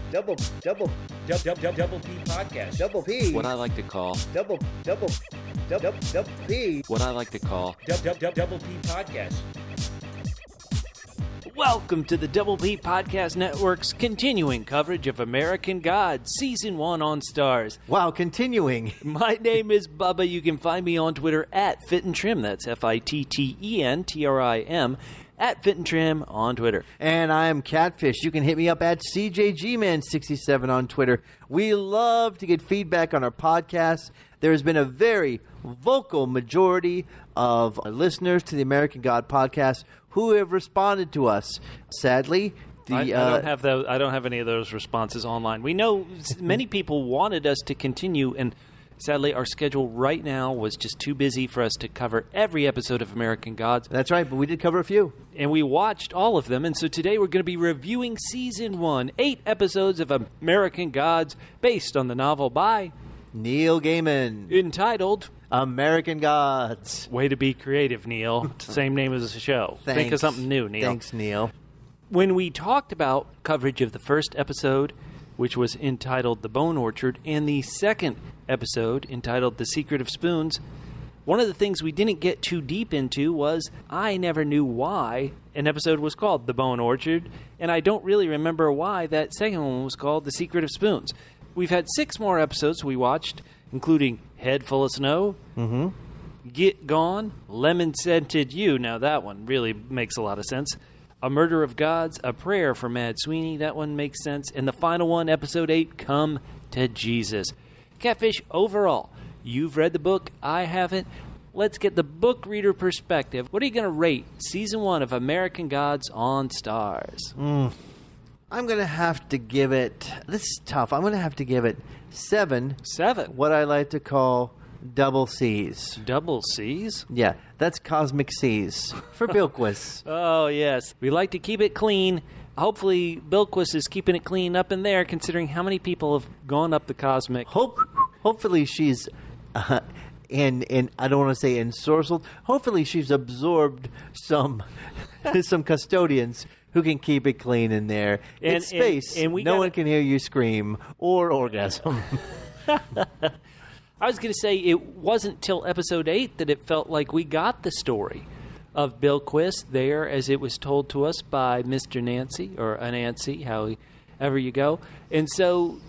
Double P podcast. Double P. What I like to call Double P. What I like to call Double P podcast. Welcome to the Double P Podcast Network's continuing coverage of American Gods, Season 1 on Starz. Wow, continuing. My name is Bubba. You can find me on Twitter at FitandTrim. That's FITTENTRIM. At FitandTrim on Twitter. And I'm Catfish. You can hit me up at CJGman67 on Twitter. We love to get feedback on our podcast. There has been a very vocal majority of listeners to the American God podcast who have responded to us. Sadly, I don't have those. I don't have any of those responses online. We know many people wanted us to continue, and sadly, our schedule right now was just too busy for us to cover every episode of American Gods. That's right, but we did cover a few. And we watched all of them, and so today we're going to be reviewing Season 1, 8 episodes of American Gods based on the novel by Neil Gaiman, entitled American Gods. Way to be creative, Neil. It's the same name as the show. Thanks. Think of something new, Neil. Thanks, Neil. When we talked about coverage of the first episode, which was entitled The Bone Orchard, and the second episode entitled The Secret of Spoons, one of the things we didn't get too deep into was I never knew why an episode was called The Bone Orchard, and I don't really remember why that second one was called The Secret of Spoons. We've had 6 more episodes we watched, including Head Full of Snow, Get Gone, Lemon Scented You, now that one really makes a lot of sense, A Murder of Gods, A Prayer for Mad Sweeney, that one makes sense, and the final one, Episode 8, Come to Jesus. Catfish, overall, you've read the book, I haven't. Let's get the book reader perspective. What are you going to rate Season 1 of American Gods on Starz? I'm going to have to give it, this is tough, I'm going to have to give it 7. 7. What I like to call double C's. Double C's? Yeah, that's cosmic C's for Bilquis. Oh, yes. We like to keep it clean. Hopefully, Bilquis is keeping it clean up in there, considering how many people have gone up the cosmic. Hopefully she's, and I don't want to say ensorcelled, hopefully she's absorbed some custodians who can keep it clean in there. It's space. And no one can hear you scream or orgasm. I was going to say it wasn't till episode 8 that it felt like we got the story of Bilquis there as it was told to us by Mr. Nancy, or Anansi, however you go. And so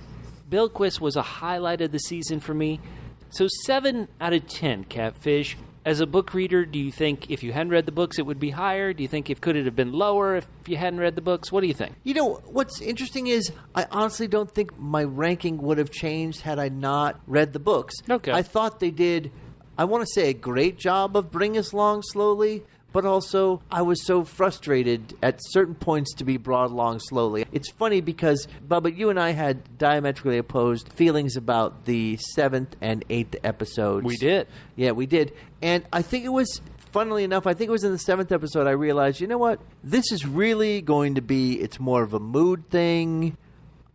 Bilquis was a highlight of the season for me. So 7 out of 10, Catfish. As a book reader, do you think if you hadn't read the books it would be higher? Do you think it could have been lower if you hadn't read the books? What do you think? You know, what's interesting is I honestly don't think my ranking would have changed had I not read the books. Okay. I thought they did, I want to say, a great job of bringing us along slowly, but also I was so frustrated at certain points to be brought along slowly. It's funny because, Bubba, you and I had diametrically opposed feelings about the 7th and 8th episodes. We did. Yeah, we did. And I think it was, funnily enough, I think it was in the 7th episode I realized, you know what? This is really going to be, it's more of a mood thing.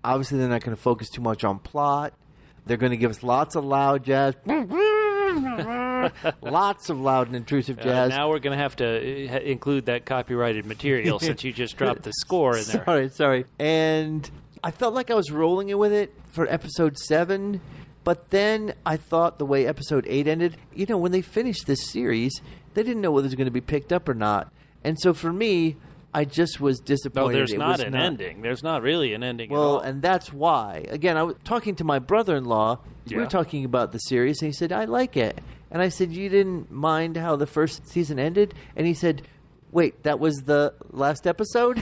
Obviously, they're not going to focus too much on plot. They're going to give us lots of loud jazz. Lots of loud and intrusive jazz. Now we're going to have to include that copyrighted material since you just dropped the score in there. Sorry. And I felt like I was rolling it with it for episode 7, but then I thought the way episode 8 ended, you know, when they finished this series, they didn't know whether it was going to be picked up or not. And so for me, I just was disappointed. No, there's not an ending. There's not really an ending at all. Well, and that's why. Again, I was talking to my brother-in-law. Yeah. We were talking about the series, and he said, I like it. And I said, you didn't mind how the first season ended? And he said, wait, that was the last episode?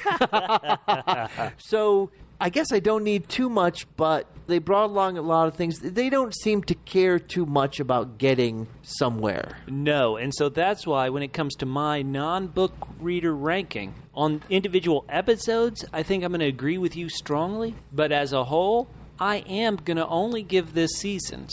So I guess I don't need too much, but they brought along a lot of things. They don't seem to care too much about getting somewhere. No, and so that's why when it comes to my non-book reader ranking, on individual episodes, I think I'm going to agree with you strongly. But as a whole, I am going to only give this season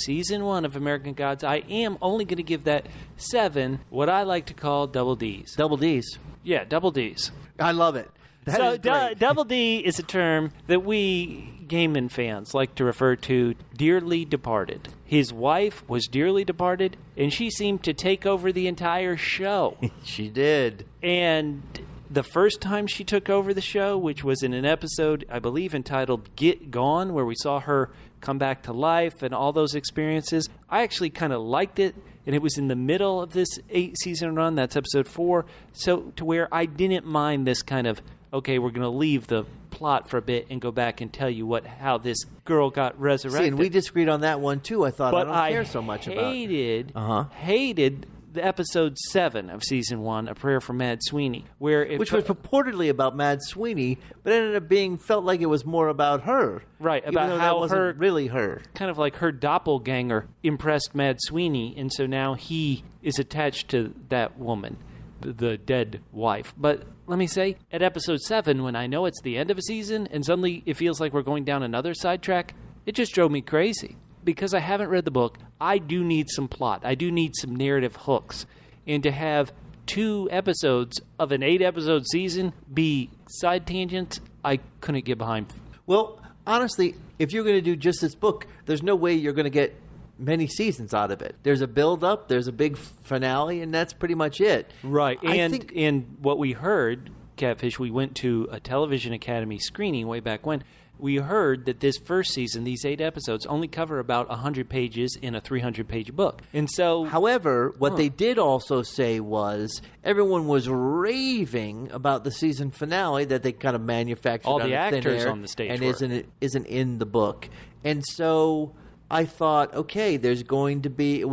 1 of American Gods, I am only going to give that 7, what I like to call double Ds. Double Ds. Yeah, double Ds. I love it. That is great. Double D is a term that we Gaiman fans like to refer to dearly departed. His wife was dearly departed, and she seemed to take over the entire show. She did. And the first time she took over the show, which was in an episode, I believe, entitled Get Gone, where we saw her come back to life and all those experiences. I actually kind of liked it, and it was in the middle of this 8-season run. That's episode 4. So to where I didn't mind this kind of, okay, we're going to leave the plot for a bit and go back and tell you how this girl got resurrected. See, and we disagreed on that one, too. I thought, but I don't care so much about it. Hated the episode 7 of season 1, A Prayer for Mad Sweeney, which was purportedly about Mad Sweeney, but ended up felt like it was more about her. Right, about how wasn't really her. Kind of like her doppelganger impressed Mad Sweeney, and so now he is attached to that woman, the dead wife. But let me say, at episode 7, when I know it's the end of a season, and suddenly it feels like we're going down another sidetrack, it just drove me crazy. Because I haven't read the book, I do need some plot. I do need some narrative hooks. And to have 2 episodes of an 8-episode season be side tangents, I couldn't get behind. Well, honestly, if you're going to do just this book, there's no way you're going to get many seasons out of it. There's a build-up, there's a big finale, and that's pretty much it. Right. And what we heard, Catfish, we went to a Television Academy screening way back when. We heard that this first season, these 8 episodes, only cover about 100 pages in a 300-page book. And so, however, what they did also say was everyone was raving about the season finale that they kind of manufactured all out the of thin actors air on the stage and were. isn't in the book. And so I thought, okay, there's going to be.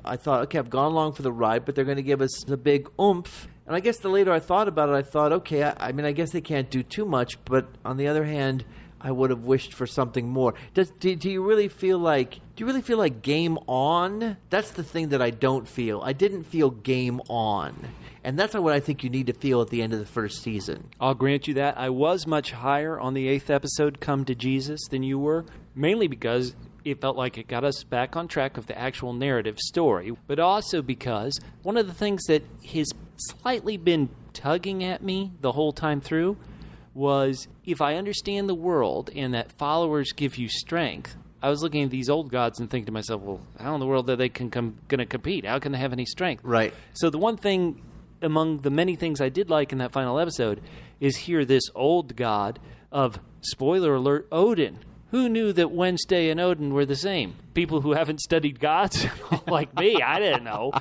I've gone along for the ride, but they're going to give us the big oomph. And I guess the later I thought about it, I thought, okay, I mean, I guess they can't do too much, but on the other hand, I would have wished for something more. Do you really feel like game on? That's the thing that I don't feel. I didn't feel game on. And that's what I think you need to feel at the end of the first season. I'll grant you that. I was much higher on the 8th episode, Come to Jesus, than you were, mainly because it felt like it got us back on track of the actual narrative story, but also because one of the things that has slightly been tugging at me the whole time through was, if I understand the world and that followers give you strength, I was looking at these old gods and thinking to myself, well, how in the world are they going to compete? How can they have any strength? Right. So the one thing among the many things I did like in that final episode is here this old god of, spoiler alert, Odin. Who knew that Wednesday and Odin were the same? People who haven't studied gods like me, I didn't know.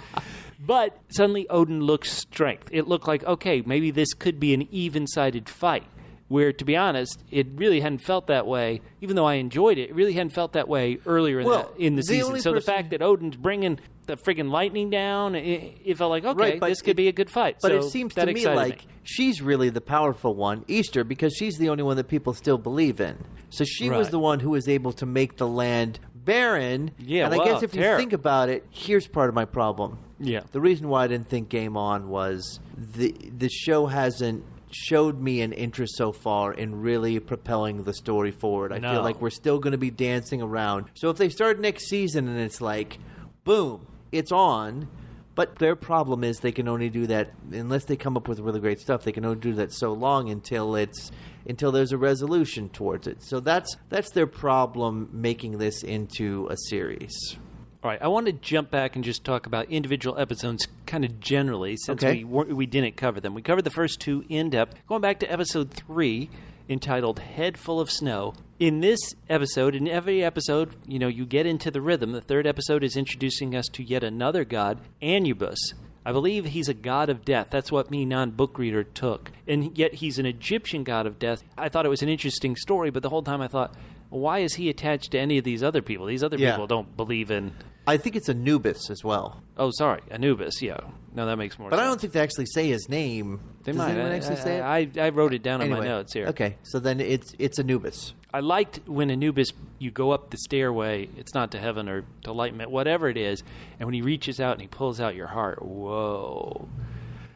But suddenly Odin looked strength. It looked like, okay, maybe this could be an even-sided fight. Where, to be honest, it really hadn't felt that way. Even though I enjoyed it, it really hadn't felt that way earlier in the season. So the fact that Odin's bringing the friggin' lightning down, it felt like, okay, this could be a good fight. But so it seems to me like she's really the powerful one, Easter, because she's the only one that people still believe in. So she was the one who was able to make the land barren. Yeah, and I guess if you think about it, here's part of my problem. Yeah. The reason why I didn't think Game On was the show hasn't showed me an interest so far in really propelling the story forward. I feel like we're still going to be dancing around. So if they start next season and it's like, boom, it's on, but their problem is they can only do that, unless they come up with really great stuff, they can only do that so long until there's a resolution towards it. So that's their problem making this into a series. All right, I want to jump back and just talk about individual episodes kind of generally, since we didn't cover them. We covered the first 2 in depth. Going back to episode 3, entitled Head Full of Snow. In this episode, in every episode, you get into the rhythm. The 3rd episode is introducing us to yet another god, Anubis. I believe he's a god of death. That's what me, non-book reader, took. And yet he's an Egyptian god of death. I thought it was an interesting story, but the whole time I thought, why is he attached to any of these other people? These other people don't believe in... I think it's Anubis as well. Oh, sorry. Anubis, yeah. No, that makes more sense. But I don't think they actually say his name. They Does might. anyone actually say it? I wrote it down in my notes here. Okay, so then it's Anubis. I liked when Anubis, you go up the stairway, it's not to heaven or to enlightenment, whatever it is, and when he reaches out and he pulls out your heart, whoa.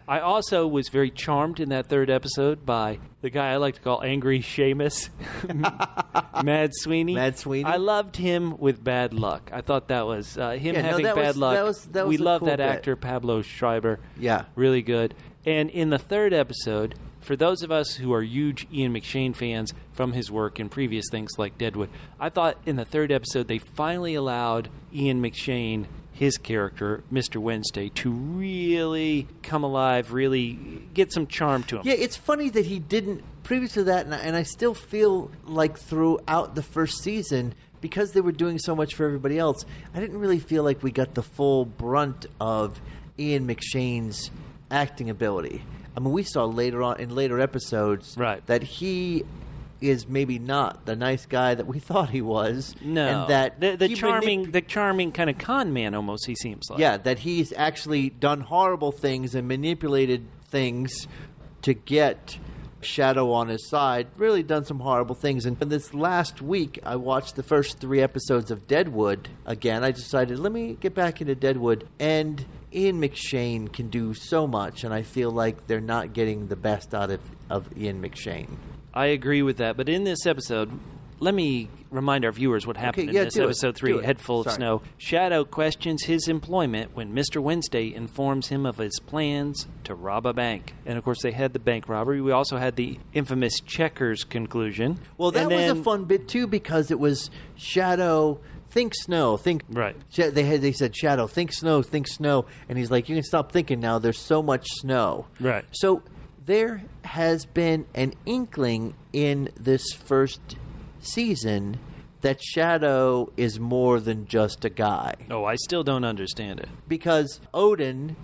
I also was very charmed in that 3rd episode by the guy I like to call Angry Seamus, Mad Sweeney. Mad Sweeney. I loved him with bad luck. I thought that was him having that bad luck. That was we a love cool that bit. actor, Pablo Schreiber. Yeah. Really good. And in the 3rd episode, for those of us who are huge Ian McShane fans from his work in previous things like Deadwood, I thought in the 3rd episode they finally allowed Ian McShane his character, Mr. Wednesday, to really come alive, really get some charm to him. Yeah, it's funny that he didn't, previous to that, and I still feel like throughout the first season, because they were doing so much for everybody else, I didn't really feel like we got the full brunt of Ian McShane's acting ability. I mean, we saw later on in later episodes that he is maybe not the nice guy that we thought he was. No, and that the charming kind of con man almost. He seems like that he's actually done horrible things and manipulated things to get Shadow on his side. Really done some horrible things. And this last week, I watched the first 3 episodes of Deadwood again. I decided, let me get back into Deadwood, and Ian McShane can do so much, and I feel like they're not getting the best out of Ian McShane. I agree with that. But in this episode, let me remind our viewers what happened in this episode 3, Head Full of Snow. Shadow questions his employment when Mr. Wednesday informs him of his plans to rob a bank. And, of course, they had the bank robbery. We also had the infamous Checkers conclusion. Well, that was a fun bit, too, because it was Shadow... Think snow. Think right. They said, Shadow, think snow, and he's like, you can stop thinking now. There's so much snow. Right. So there has been an inkling in this first season that Shadow is more than just a guy. Oh, I still don't understand it. Because Odin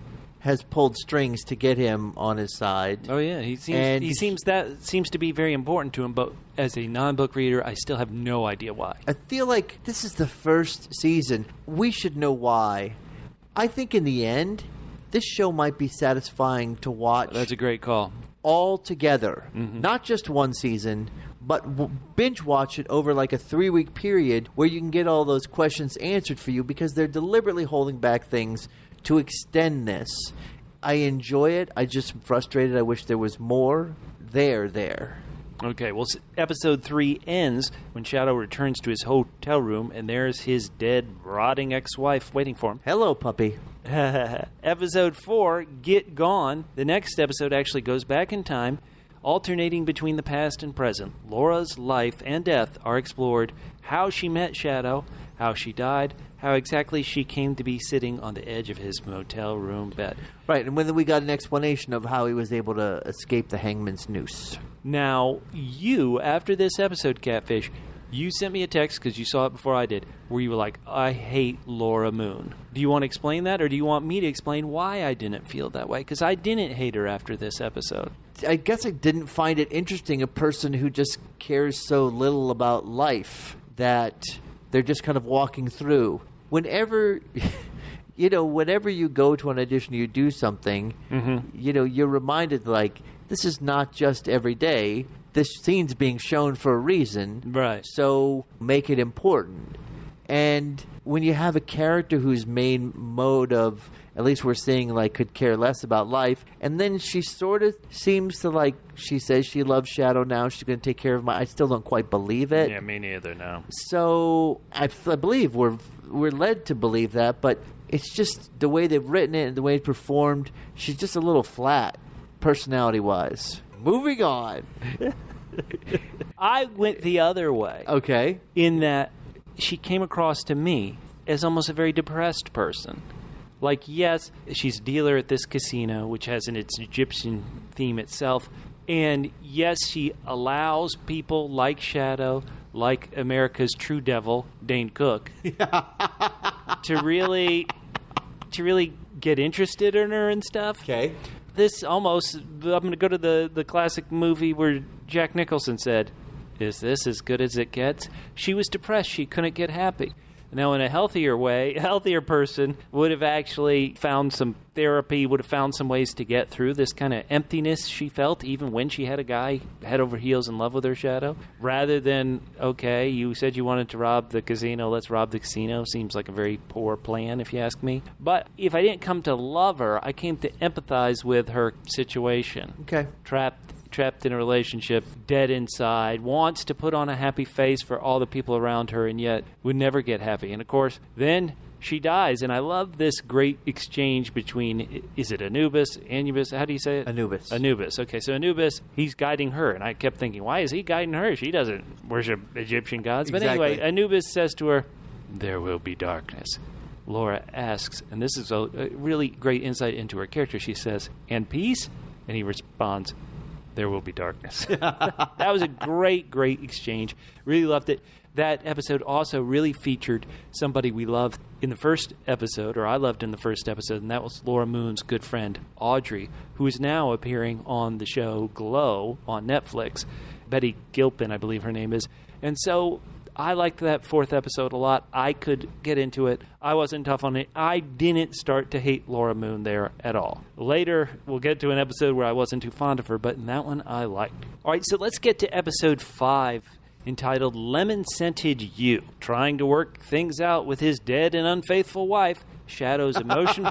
has pulled strings to get him on his side. Oh yeah, he seems to be very important to him, but as a non-book reader, I still have no idea why. I feel like this is the first season. We should know why. I think in the end, this show might be satisfying to watch. That's a great call. All together. Mm-hmm. Not just one season, but binge watch it over like a 3-week period where you can get all those questions answered for you, because they're deliberately holding back things to extend this. I enjoy it. I just am frustrated. I wish there was more there. Okay, well, episode 3 ends when Shadow returns to his hotel room, and there's his dead, rotting ex-wife waiting for him. Hello, puppy. Episode 4, Get Gone. The next episode actually goes back in time, alternating between the past and present. Laura's life and death are explored, how she met Shadow, how she died, how exactly she came to be sitting on the edge of his motel room bed. Right, and then we got an explanation of how he was able to escape the hangman's noose. Now, you, after this episode, Catfish, you sent me a text, because you saw it before I did, where you were like, I hate Laura Moon. Do you want to explain that, or do you want me to explain why I didn't feel that way? Because I didn't hate her after this episode. I guess I didn't find it interesting, a person who just cares so little about life that they're just kind of walking through. Whenever you go to an audition, you do something, you're reminded, like, this is not just every day. This scene's being shown for a reason. Right. So make it important. And when you have a character whose main mode of, at least we're seeing, like, could care less about life, and then she sort of seems to, like, she says she loves Shadow now, she's going to take care of I still don't quite believe it. Yeah, me neither, no. So I believe we're led to believe that, but it's just the way they've written it and the way it's performed, she's just a little flat, personality-wise. Moving on. I went the other way. Okay. In that she came across to me as almost a very depressed person. Like, yes, she's a dealer at this casino, which has its Egyptian theme itself. And yes, she allows people like Shadow, like America's true devil, Dane Cook, to really get interested in her and stuff. Okay. This almost, I'm going to go to the classic movie where Jack Nicholson said, is this as good as it gets? She was depressed. She couldn't get happy. Now, in a healthier person would have actually found some therapy, would have found some ways to get through this kind of emptiness she felt, even when she had a guy head over heels in love with her, Shadow. Rather than, okay, you said you wanted to rob the casino, let's rob the casino. Seems like a very poor plan, if you ask me. But if I didn't come to love her, I came to empathize with her situation. Okay. Trapped in a relationship, dead inside, wants to put on a happy face for all the people around her, and yet would never get happy. And, of course, then she dies. And I love this great exchange between, is it Anubis? How do you say it? Anubis. Okay, so Anubis, he's guiding her. And I kept thinking, why is he guiding her? She doesn't worship Egyptian gods. But exactly. Anyway, Anubis says to her, there will be darkness. Laura asks, and this is a really great insight into her character. She says, "And peace?" And he responds, "There will be darkness." That was a great, great exchange. Really loved it. That episode also really featured somebody we loved in the first episode, or I loved in the first episode, and that was Laura Moon's good friend, Audrey, who is now appearing on the show Glow on Netflix. Betty Gilpin, I believe her name is. And so I liked that fourth episode a lot. I could get into it. I wasn't tough on it. I didn't start to hate Laura Moon there at all. Later, we'll get to an episode where I wasn't too fond of her, but in that one, I liked. All right, so let's get to episode 5, entitled Lemon Scented You. Trying to work things out with his dead and unfaithful wife, Shadow's emotion...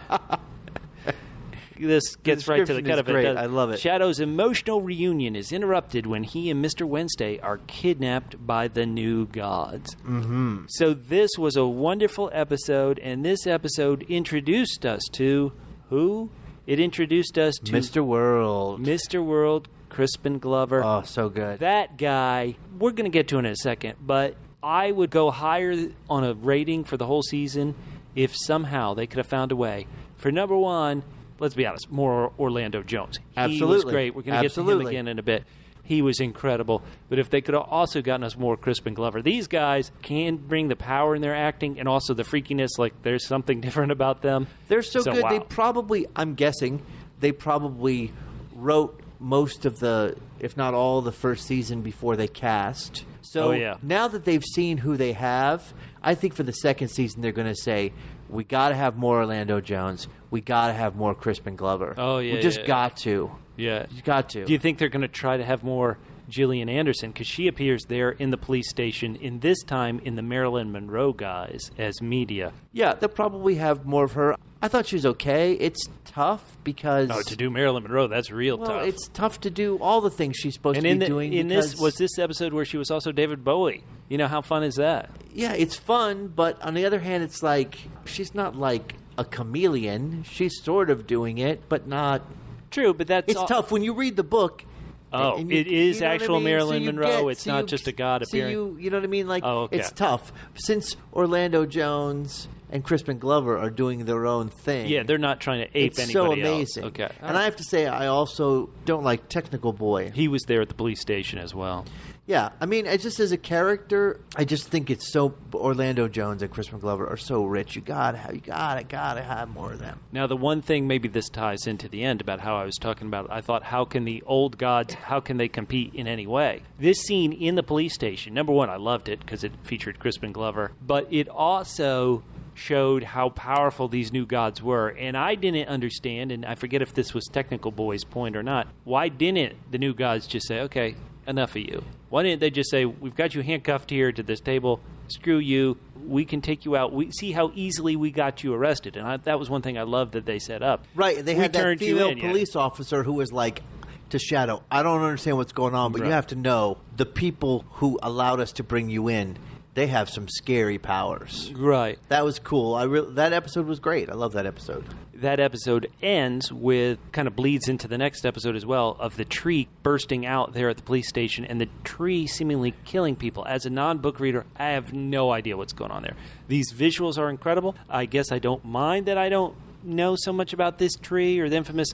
This gets right to the cut of it. I love it. Shadow's emotional reunion is interrupted when he and Mr. Wednesday are kidnapped by the new gods. Mm-hmm. So this was a wonderful episode, and this episode introduced us to who? It introduced us to Mr. World. Mr. World, Crispin Glover. Oh, so good. That guy, we're going to get to in a second, but I would go higher on a rating for the whole season if somehow they could have found a way. For number one, let's be honest, more Orlando Jones. Absolutely. He was great. We're going to get to him again in a bit. He was incredible. But if they could have also gotten us more Crispin Glover. These guys can bring the power in their acting and also the freakiness, like there's something different about them. They're so good. Wow. They probably, I'm guessing, they probably wrote most of the, if not all, the first season before they cast. So now that they've seen who they have, I think for the second season they're going to say, we got to have more Orlando Jones. We got to have more Crispin Glover. Oh, yeah. We just got to. Yeah. You got to. Do you think they're going to try to have more Gillian Anderson? Because she appears there in the police station, in this time in the Marilyn Monroe guys as media. Yeah, they'll probably have more of her. I thought she was okay. It's tough because... Oh, to do Marilyn Monroe, that's real tough. Well, it's tough to do all the things she's supposed to be doing. And was this episode where she was also David Bowie. You know, how fun is that? Yeah, it's fun, but on the other hand, it's like, she's not like a chameleon. She's sort of doing it, but not... True, but that's... It's tough. When you read the book... Oh, it is actual Marilyn Monroe. It's not just a god appearing. You know what I mean? Like, okay. It's tough. Since Orlando Jones and Crispin Glover are doing their own thing. Yeah, they're not trying to ape it's anybody so amazing. else. Okay. And I have to say, I also don't like Technical Boy. He was there at the police station as well. Yeah, I mean, just as a character, I just think it's so... Orlando Jones and Crispin Glover are so rich. You gotta have more of them. Now, the one thing, maybe this ties into the end about how I was talking about, I thought, how can the old gods, how can they compete in any way? This scene in the police station, number one, I loved it because it featured Crispin Glover, but it also showed how powerful these new gods were. And I didn't understand, and I forget if this was Technical Boy's point or not, why didn't the new gods just say, okay, enough of you? Why didn't they just say, we've got you handcuffed here to this table, screw you, we can take you out, we see how easily we got you arrested. And that was one thing I loved that they set up. Right, they had that female police officer who was like, to Shadow, I don't understand what's going on, but you have to know, the people who allowed us to bring you in, they have some scary powers. Right. That was cool. That episode was great. I love that episode. That episode ends with, kind of bleeds into the next episode as well, of the tree bursting out there at the police station and the tree seemingly killing people. As a non-book reader, I have no idea what's going on there. These visuals are incredible. I guess I don't mind that I don't know so much about this tree or the infamous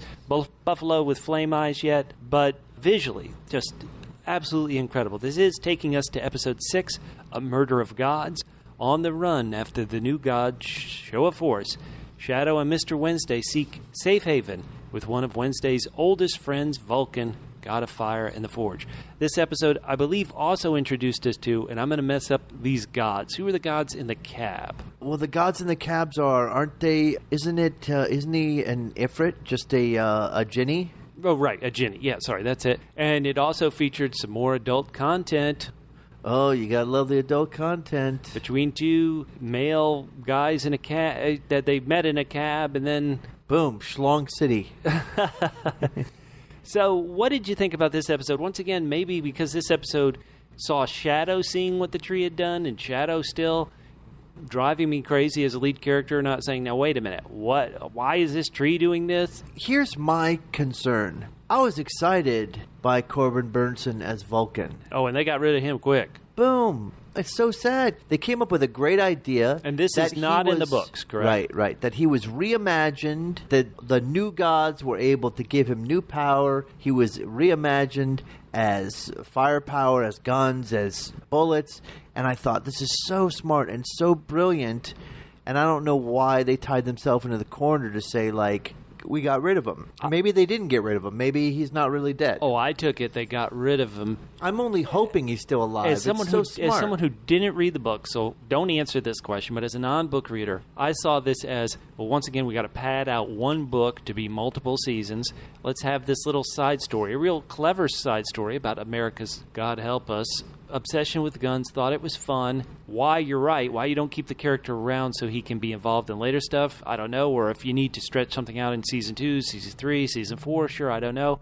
buffalo with flame eyes yet, but visually, just absolutely incredible. This is taking us to episode 6, A Murder of Gods. On the run after the new gods show a force, Shadow and Mr. Wednesday seek safe haven with one of Wednesday's oldest friends, Vulcan, god of fire and the forge. This episode, I believe, also introduced us to, and I'm going to mess up these gods. Who are the gods in the cab? Well, the gods in the cabs aren't they, isn't he an Ifrit, just a genie? Oh, right, a genie. Yeah, sorry, that's it. And it also featured some more adult content. Oh, you gotta love the adult content. Between two male guys in a cab that they met in a cab, and then boom, Schlong City. So, what did you think about this episode? Once again, maybe because this episode saw Shadow seeing what the tree had done, and Shadow still driving me crazy as a lead character, not saying, now wait a minute, what? Why is this tree doing this? Here's my concern. I was excited by Corbin Burnson as Vulcan. Oh, and they got rid of him quick. Boom. It's so sad. They came up with a great idea. And this is not in the books, correct? Right. That he was reimagined, that the new gods were able to give him new power. He was reimagined as firepower, as guns, as bullets. And I thought, this is so smart and so brilliant. And I don't know why they tied themselves into the corner to say, like, we got rid of him. Maybe they didn't get rid of him. Maybe he's not really dead. Oh, I took it they got rid of him. I'm only hoping he's still alive. As someone who didn't read the book, so don't answer this question, but as a non-book reader, I saw this as, well, once again, we got to pad out one book to be multiple seasons. Let's have this little side story, a real clever side story about America's, God help us, obsession with guns, thought it was fun. Why, you're right, why you don't keep the character around so he can be involved in later stuff, I don't know. Or if you need to stretch something out in season 2, season 3, season 4, sure, I don't know.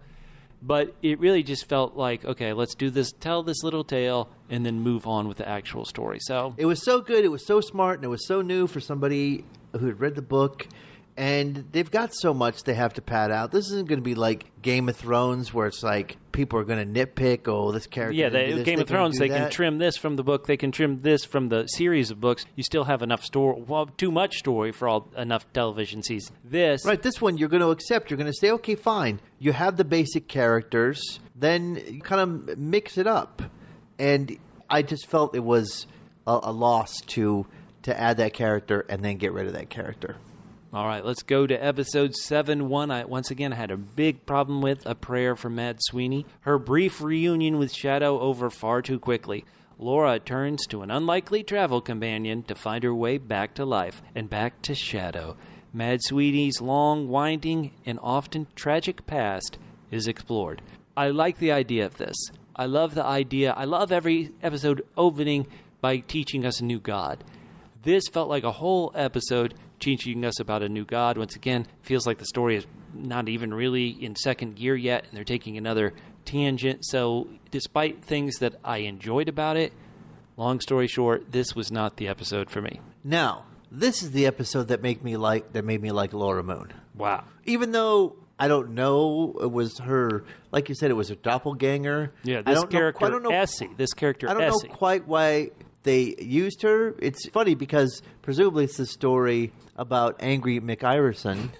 But it really just felt like, okay, let's do this, tell this little tale, and then move on with the actual story. So it was so good, it was so smart, and it was so new for somebody who had read the book. And they've got so much they have to pad out. This isn't going to be like Game of Thrones, where it's like people are going to nitpick. Oh, this character. Yeah, Game of Thrones. They that. can trim this from the book. They can trim this from the series of books. You still have enough story. Well, too much story for enough television seasons. This one you're going to accept. You're going to say, okay, fine. You have the basic characters. Then you kind of mix it up. And I just felt it was a loss to add that character and then get rid of that character. All right, let's go to episode 7-1. Once again, I had a big problem with A Prayer for Mad Sweeney. Her brief reunion with Shadow over far too quickly. Laura turns to an unlikely travel companion to find her way back to life and back to Shadow. Mad Sweeney's long, winding, and often tragic past is explored. I like the idea of this. I love the idea. I love every episode opening by teaching us a new god. This felt like a whole episode teaching us about a new god. Once again, feels like the story is not even really in second gear yet, and they're taking another tangent. So despite things that I enjoyed about it, long story short, this was not the episode for me. Now, this is the episode that made me like Laura Moon. Wow. Even though I don't know, it was her, like you said, it was her doppelganger. Yeah, this character, Essie. I don't know quite why they used her. It's funny because presumably it's the story about Angry McIverson.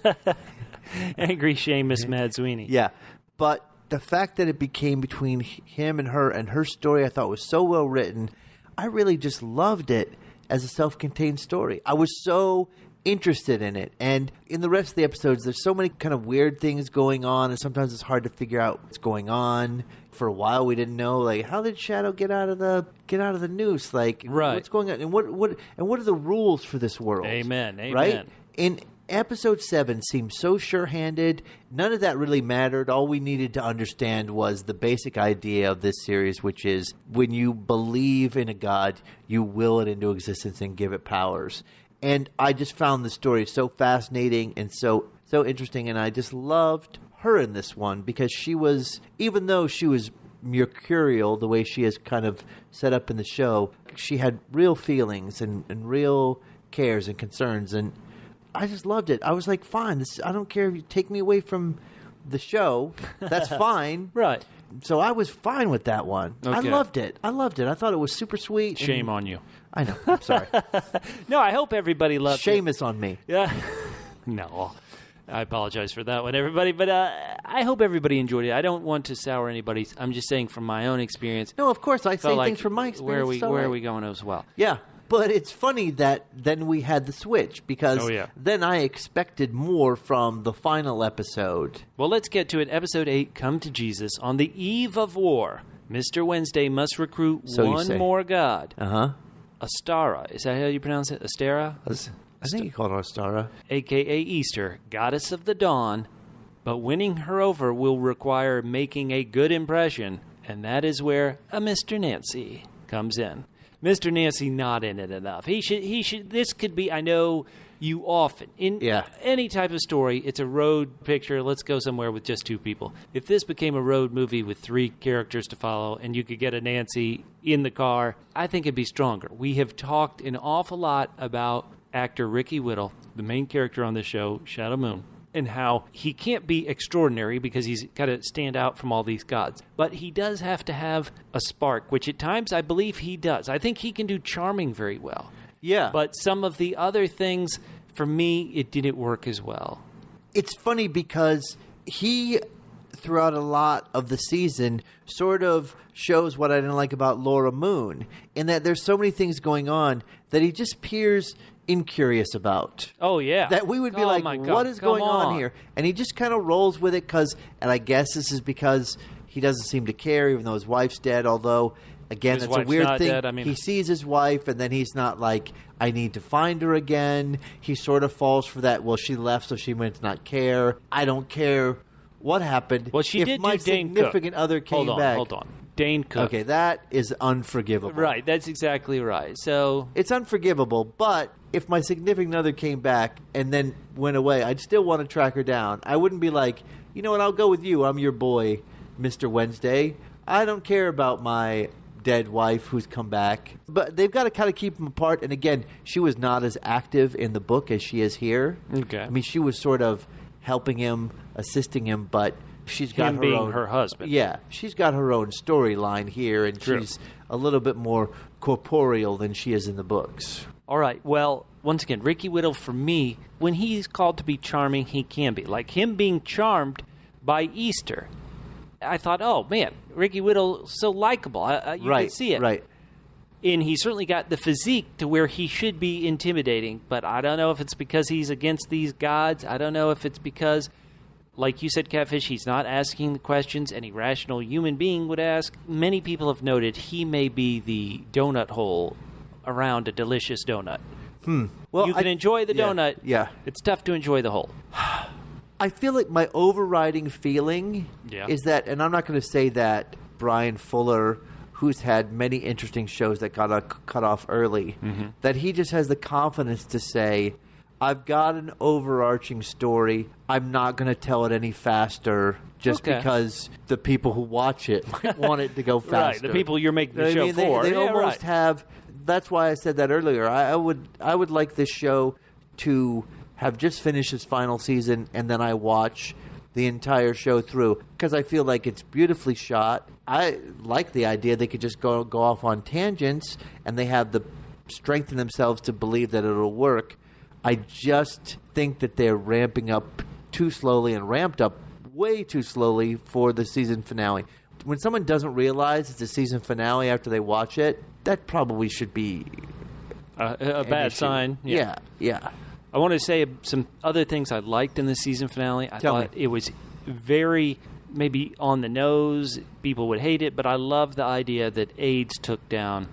Angry Seamus Mad Sweeney. Yeah. But the fact that it became between him and her story I thought was so well written. I really just loved it as a self-contained story. I was so interested in it. And in the rest of the episodes, there's so many kind of weird things going on, and sometimes it's hard to figure out what's going on. For a while, we didn't know, like, how did Shadow get out of the noose? Like, right. What's going on? And what are the rules for this world? Amen. Right? In episode 7 seemed so sure-handed. None of that really mattered. All we needed to understand was the basic idea of this series, which is when you believe in a god, you will it into existence and give it powers. And I just found the story so fascinating and so interesting, and I just loved her in this one because she was, even though she was mercurial the way she is kind of set up in the show, she had real feelings and real cares and concerns, and I just loved it. I was like, fine, I don't care if you take me away from the show, that's fine. Right. So I was fine with that one. Okay. I loved it. I thought it was super sweet. Shame on you. I know. I'm sorry. No, I hope everybody loved it. Seamus on me. Yeah. No. I apologize for that one, everybody. But I hope everybody enjoyed it. I don't want to sour anybody's. I'm just saying from my own experience. No, of course. I say like, things from my experience. Where are we going as well? Yeah. But it's funny that then we had the switch because then I expected more from the final episode. Well, let's get to it. Episode 8, Come to Jesus. On the eve of war, Mr. Wednesday must recruit one more god. Uh-huh. Astara. Is that how you pronounce it? Astara? I think you called her Astara. A.K.A. Easter, goddess of the dawn. But winning her over will require making a good impression, and that is where a Mr. Nancy comes in. Mr. Nancy not in it enough. He should. This could be, I know you often, in any type of story, it's a road picture, let's go somewhere with just 2 people. If this became a road movie with 3 characters to follow and you could get a Nancy in the car, I think it'd be stronger. We have talked an awful lot about actor Ricky Whittle, the main character on this show, Shadow Moon. and how he can't be extraordinary because he's got to stand out from all these gods. But he does have to have a spark, which at times I believe he does. I think he can do charming very well. Yeah. But some of the other things, for me, it didn't work as well. It's funny because he, throughout a lot of the season, sort of shows what I didn't like about Laura Moon, in that there's so many things going on that he just appears incurious about. Oh, yeah. That we would be Oh, like, my God, what is come going on here? And he just kind of rolls with it and I guess this is because he doesn't seem to care, even though his wife's dead, although... Again, His that's a wife's weird not thing. dead, I mean- He sees his wife, and then he's not like, I need to find her again. He sort of falls for that, well, she left, so she meant to not care. I don't care what happened. Well, she if did my do Dane significant Cook. other came back. Hold on. Dane Cook. Okay, that is unforgivable. Right, that's exactly right. So... It's unforgivable, but if my significant other came back and then went away, I'd still want to track her down. I wouldn't be like, you know what, I'll go with you. I'm your boy, Mr. Wednesday. I don't care about my dead wife who's come back. But they've got to kind of keep them apart. And again, she was not as active in the book as she is here. Okay. I mean, she was sort of helping him, assisting him, but she's got Him her being own... her husband. Yeah. She's got her own storyline here, and True. she's a little bit more corporeal than she is in the books. All right. Well, once again, Ricky Whittle, for me, when he's called to be charming, he can be. Like him being charmed by Easter. I thought, oh, man, Ricky Whittle, so likable. You can see it. Right. And he certainly got the physique to where he should be intimidating. But I don't know if it's because he's against these gods. I don't know if it's because, like you said, Catfish, he's not asking the questions any rational human being would ask. Many people have noted he may be the donut hole around a delicious donut. Well, You can enjoy the donut. Yeah. It's tough to enjoy the hole. I feel like my overriding feeling Yeah. is that, and I'm not going to say that Bryan Fuller, who's had many interesting shows that got cut off early, that he just has the confidence to say, I've got an overarching story. I'm not going to tell it any faster just Okay. because the people who watch it want it to go faster. Right, the people you're making the You know show what I mean? for. They Yeah, almost right. have. That's why I said that earlier. I would like this show to have just finished its final season, and then I watch the entire show through because I feel like it's beautifully shot. I like the idea they could just go off on tangents, and they have the strength in themselves to believe that it'll work. I just think that they're ramping up too slowly and ramped up way too slowly for the season finale. When someone doesn't realize it's a season finale after they watch it, that probably should be A an bad issue. sign. Yeah. I want to say some other things I liked in the season finale. I Tell thought me. it was very maybe on the nose. People would hate it, but I love the idea that AIDS took down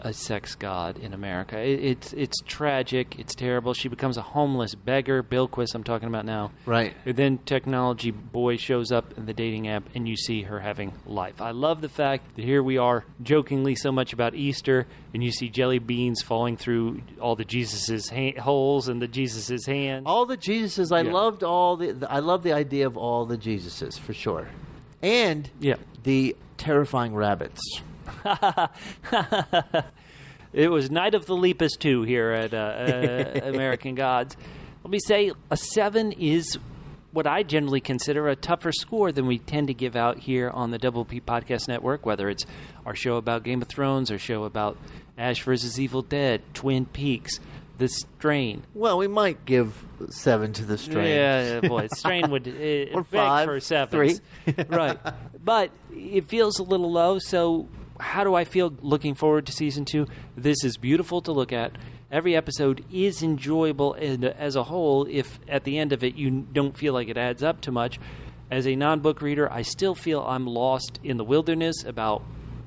a sex god in America. It's tragic. It's terrible. She becomes a homeless beggar. Bilquis, I'm talking about now. Right. And then Technology Boy shows up in the dating app, and you see her having life. I love the fact that here we are jokingly so much about Easter, and you see jelly beans falling through all the Jesus's holes and the Jesus's hand. All the Jesuses, I Yeah. loved I love the idea of all the Jesuses for sure, and Yeah. the terrifying rabbits. It was Night of the Lepus 2 here at American Gods. Let me say a 7 is what I generally consider a tougher score than we tend to give out here on the Double P Podcast Network, whether it's our show about Game of Thrones, our show about Ash vs. Evil Dead, Twin Peaks, The Strain. Well, we might give 7 to the Strain. Yeah, boy, Strain would Or beg 5, for 7s. 3. Right. But it feels a little low, so how do I feel looking forward to season 2? This is beautiful to look at. Every episode is enjoyable as a whole if at the end of it you don't feel like it adds up too much. As a non-book reader, I still feel I'm lost in the wilderness about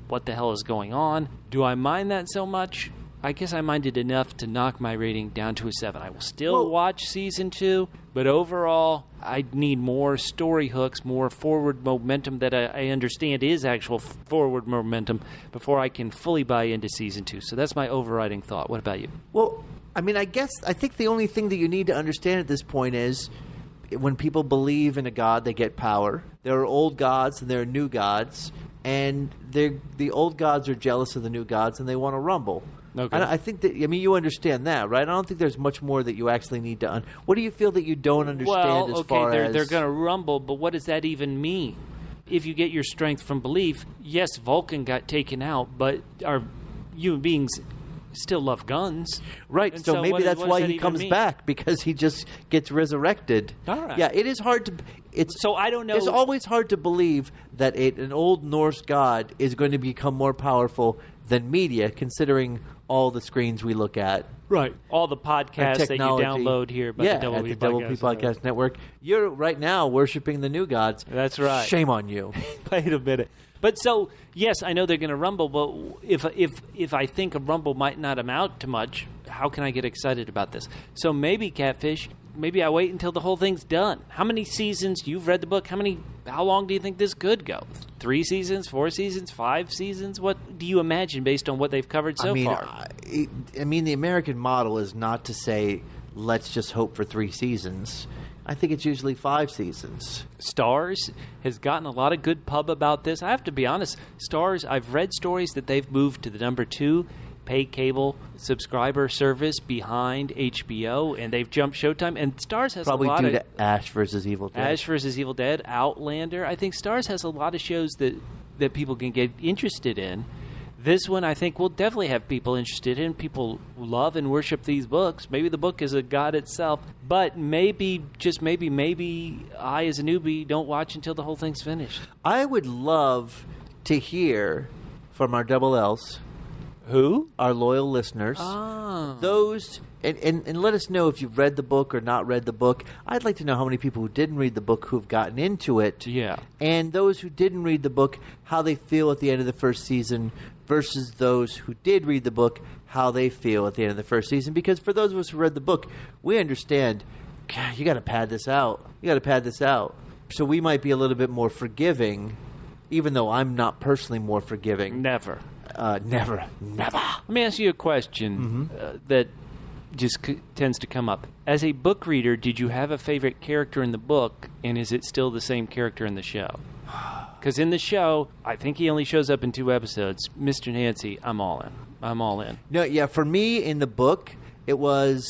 what the hell is going on. Do I mind that so much? I guess I minded enough to knock my rating down to a 7. I will still watch season 2, but overall, I need more story hooks, more forward momentum that I understand is actual forward momentum before I can fully buy into season 2. So that's my overriding thought. What about you? Well, I mean, I think the only thing that you need to understand at this point is when people believe in a god, they get power. There are old gods and there are new gods. and the old gods are jealous of the new gods, and they want to rumble. Okay. And I think that, I mean, you understand that, right? I don't think there's much more that you actually need to what do you feel that you don't understand far as... they're going to rumble, but what does that even mean? If you get your strength from belief, yes, Vulcan got taken out, but our human beings still love guns. Right, And so maybe what that's does why that he even comes mean? back, because he just gets resurrected. All right. Yeah, it is hard to... So I don't know... It's always hard to believe that an old Norse god is going to become more powerful than media, considering all the screens we look at. Right. All the podcasts that you Technology. download here by Yeah, the at the Double P Podcast Network. You're right now worshiping the new gods. That's right. Shame on you. Wait a minute. But so, yes, I know they're going to rumble, but if I think a rumble might not amount to much, how can I get excited about this? So maybe, Catfish, maybe I wait until the whole thing's done. How many seasons? You've read the book. How long do you think this could go? 3 seasons, 4 seasons, 5 seasons? What do you imagine based on what they've covered so far? I mean, the American model is not to say, let's just hope for 3 seasons. I think it's usually 5 seasons. Starz has gotten a lot of good pub about this. I have to be honest, Starz, I've read stories that they've moved to the number 2 pay cable subscriber service behind HBO, and they've jumped Showtime. And Starz has Probably a lot due of... to Ash versus Evil Dead. Ash versus Evil Dead, Outlander. I think Starz has a lot of shows that people can get interested in. This one, I think, will definitely have people interested in. People love and worship these books. Maybe the book is a god itself, but maybe, just maybe, I, as a newbie, don't watch until the whole thing's finished. I would love to hear from our double L's, Who? our loyal listeners, those, and let us know if you've read the book or not read the book. I'd like to know how many people who didn't read the book who've gotten into it. Yeah. And those who didn't read the book, how they feel at the end of the first season versus those who did read the book, how they feel at the end of the first season. Because for those of us who read the book, we understand, God, you got to pad this out. You got to pad this out. So we might be a little bit more forgiving, even though I'm not personally more forgiving. Never. Never. Let me ask you a question that just tends to come up. As a book reader, did you have a favorite character in the book, and is it still the same character in the show? Because in the show, I think he only shows up in 2 episodes. Mr. Nancy, I'm all in. No, yeah, for me in the book, it was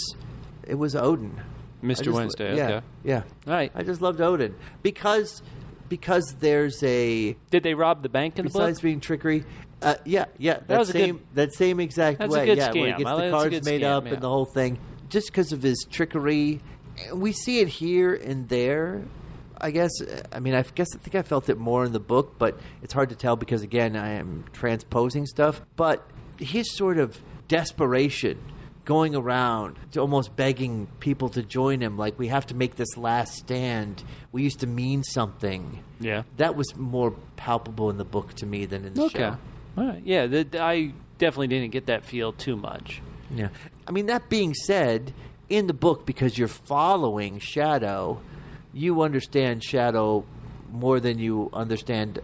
Odin. Mr. Wednesday, yeah, okay. Yeah. All right. I just loved Odin. Because there's a... Did they rob the bank in the book? Besides being trickery... yeah. That same exact That's way. a good yeah, where he scam. gets Well, the that's a cards good made scam, up yeah. and the whole thing. Just because of his trickery. We see it here and there, I guess. I mean, I think I felt it more in the book, but it's hard to tell because, again, I am transposing stuff. But his sort of desperation, going around to almost begging people to join him, like, we have to make this last stand. We used to mean something. Yeah. That was more palpable in the book to me than in the show. All right. Yeah, I definitely didn't get that feel too much. Yeah. I mean, that being said, in the book, because you're following Shadow, you understand Shadow more than you understand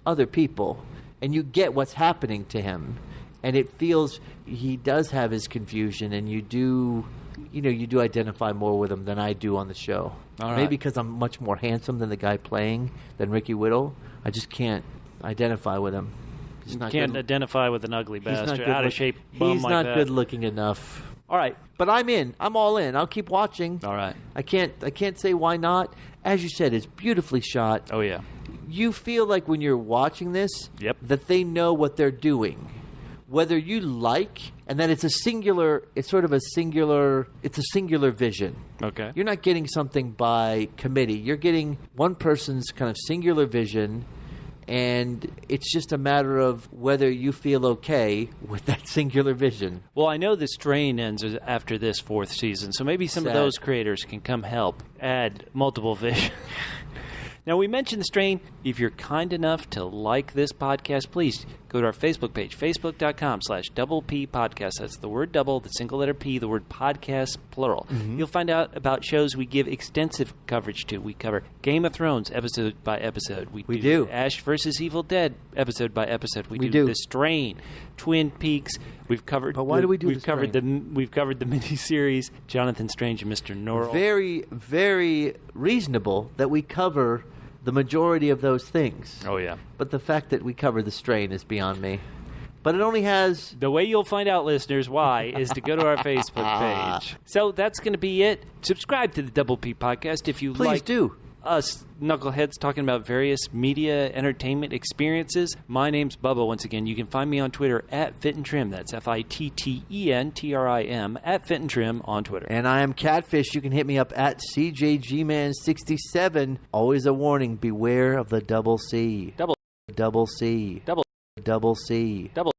other people. And you get what's happening to him. And it feels he does have his confusion, and you do identify more with him than I do on the show. All right. Maybe because I'm much more handsome than the guy playing, than Ricky Whittle. I just can't identify with him. He's not Can't good. identify with an ugly He's not bastard, good out of look- shape bum He's like not that. good looking enough. All right. But I'm in. I'm all in. I'll keep watching. All right. I can't say why not. As you said, it's beautifully shot. Oh, yeah. You feel like when you're watching this, Yep. that they know what they're doing. Whether you like, and that it's a singular vision. Okay. You're not getting something by committee. You're getting one person's kind of singular vision, and it's just a matter of whether you feel okay with that singular vision. Well, I know the strain ends after this 4th season, so maybe some of Sad. those creators can come help add multiple vision. Now, we mentioned the strain. If you're kind enough to like this podcast, please go to our Facebook page, facebook.com/Double P Podcast. That's the word double, the single letter P, the word podcast, plural. You'll find out about shows we give extensive coverage to. We cover Game of Thrones episode by episode. We do. Ash versus Evil Dead episode by episode. We do. The Strain, Twin Peaks. We've covered. But why do we do We've The covered Strain? We've covered the miniseries Jonathan Strange and Mr. Norrell. Very, very reasonable that we cover the majority of those things. Oh, yeah. But the fact that we cover the strain is beyond me. But it only has... The way you'll find out, listeners, why, is to go to our Facebook page. So that's going to be it. Subscribe to the Double P Podcast if you Please like do. us knuckleheads talking about various media entertainment experiences. My name's Bubba. Once again, you can find me on Twitter at Fit and Trim. That's FITTENTRIM at Fit and Trim on Twitter. And I am Catfish. You can hit me up at CJGman67. Always a warning, beware of the double C. Double C. Double C. Double